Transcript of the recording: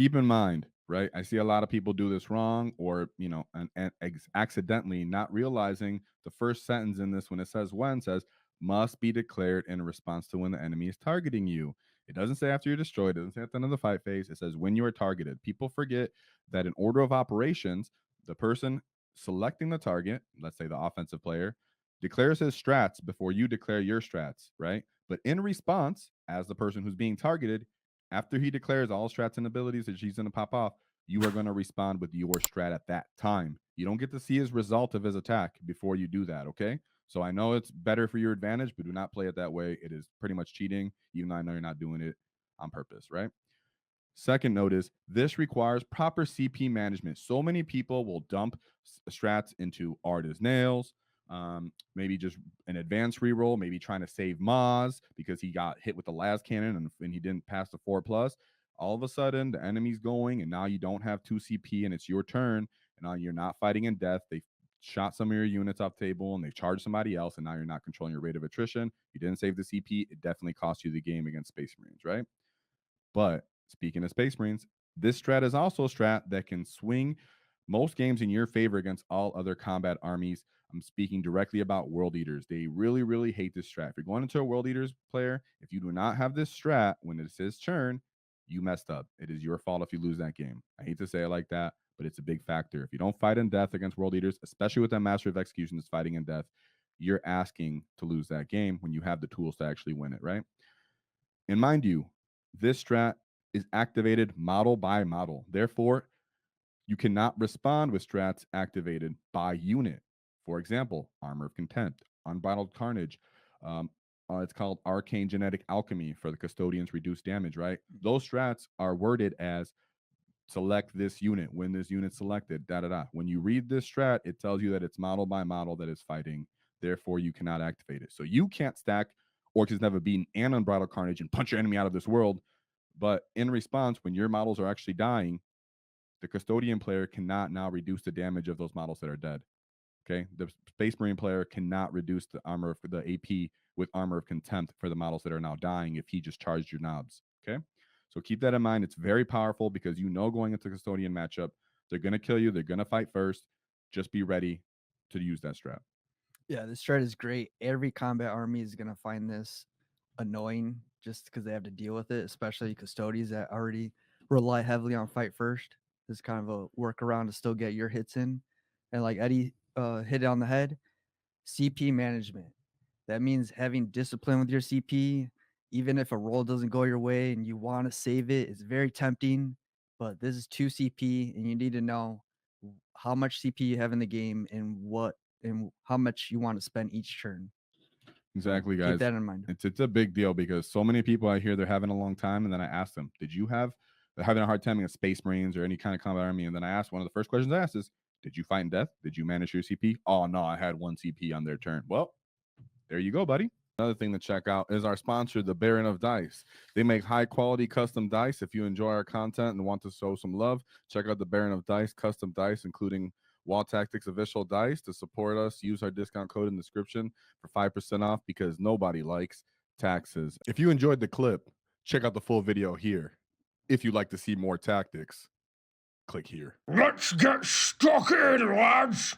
keep in mind, right? I see a lot of people do this wrong, or accidentally not realizing the first sentence in this when it says when says must be declared in response to when the enemy is targeting you. It doesn't say after you're destroyed. It doesn't say at the end of the fight phase. It says when you are targeted. People forget that in order of operations, the person selecting the target, let's say the offensive player, declares his strats before you declare your strats, right? But in response, as the person who's being targeted, after he declares all strats and abilities that she's going to pop off, you are going to respond with your strat at that time. You don't get to see his result of his attack before you do that, okay? So I know it's better for your advantage, but do not play it that way. It is pretty much cheating, even though I know you're not doing it on purpose, right? Second note is this requires proper CP management. So many people will dump strats into Ard as Nails, maybe just an advanced reroll, maybe trying to save Maz because he got hit with the last cannon and he didn't pass the 4+. All of a sudden, the enemy's going, and now you don't have 2 CP, and it's your turn, and now you're not fighting in death. They shot some of your units off table, and they charged somebody else, and now you're not controlling your rate of attrition. You didn't save the CP. It definitely cost you the game against Space Marines, right? But speaking of Space Marines, this strat is also a strat that can swing most games in your favor against all other combat armies. I'm speaking directly about World Eaters. They really, really hate this strat. If you're going into a World Eaters player, if you do not have this strat when it says turn, you messed up. It is your fault if you lose that game. I hate to say it like that, but it's a big factor. If you don't fight in death against World Eaters, especially with that Master of Execution that's fighting in death, you're asking to lose that game when you have the tools to actually win it, right? And mind you, this strat is activated model by model. Therefore, you cannot respond with strats activated by unit. For example, Armor of Contempt, Unbridled Carnage. It's called Arcane Genetic Alchemy for the Custodian's reduced damage, right? Those strats are worded as select this unit, when this unit's selected, da-da-da. When you read this strat, it tells you that it's model by model that is fighting. Therefore, you cannot activate it. So you can't stack Orcs Neva Beaten and Unbridled Carnage and punch your enemy out of this world. But in response, when your models are actually dying, the Custodian player cannot now reduce the damage of those models that are dead. Okay, the Space Marine player cannot reduce the armor of the AP with Armor of Contempt for the models that are now dying if he just charged your knobs. Okay, so keep that in mind. It's very powerful because you know going into the Custodian matchup, they're going to kill you. They're going to fight first. Just be ready to use that strat. Yeah, this strat is great. Every combat army is gonna find this annoying just because they have to deal with it, especially custodians that already rely heavily on fight first. This is kind of a workaround to still get your hits in. And like Eddie hit it on the head, CP management. That means having discipline with your CP, even if a roll doesn't go your way and you want to save it, it's very tempting. But this is 2 CP, and you need to know how much CP you have in the game and how much you want to spend each turn. Exactly, Keep guys. that in mind. It's a big deal because so many people I hear they're having a long time, and then I ask them, "Did you have they're having a hard time against Space Marines or any kind of combat army?" And then I ask one of the first questions I ask is, "Did you fight in death? Did you manage your CP?" "Oh no, I had 1 CP on their turn." Well, there you go, buddy. Another thing to check out is our sponsor, the Baron of Dice. They make high quality custom dice. If you enjoy our content and want to show some love, check out the Baron of Dice custom dice, including Wall Tactics official dice. To support us, use our discount code in the description for 5% off because nobody likes taxes. If you enjoyed the clip, check out the full video here. If you'd like to see more tactics, click here. Let's get stuck in, lads!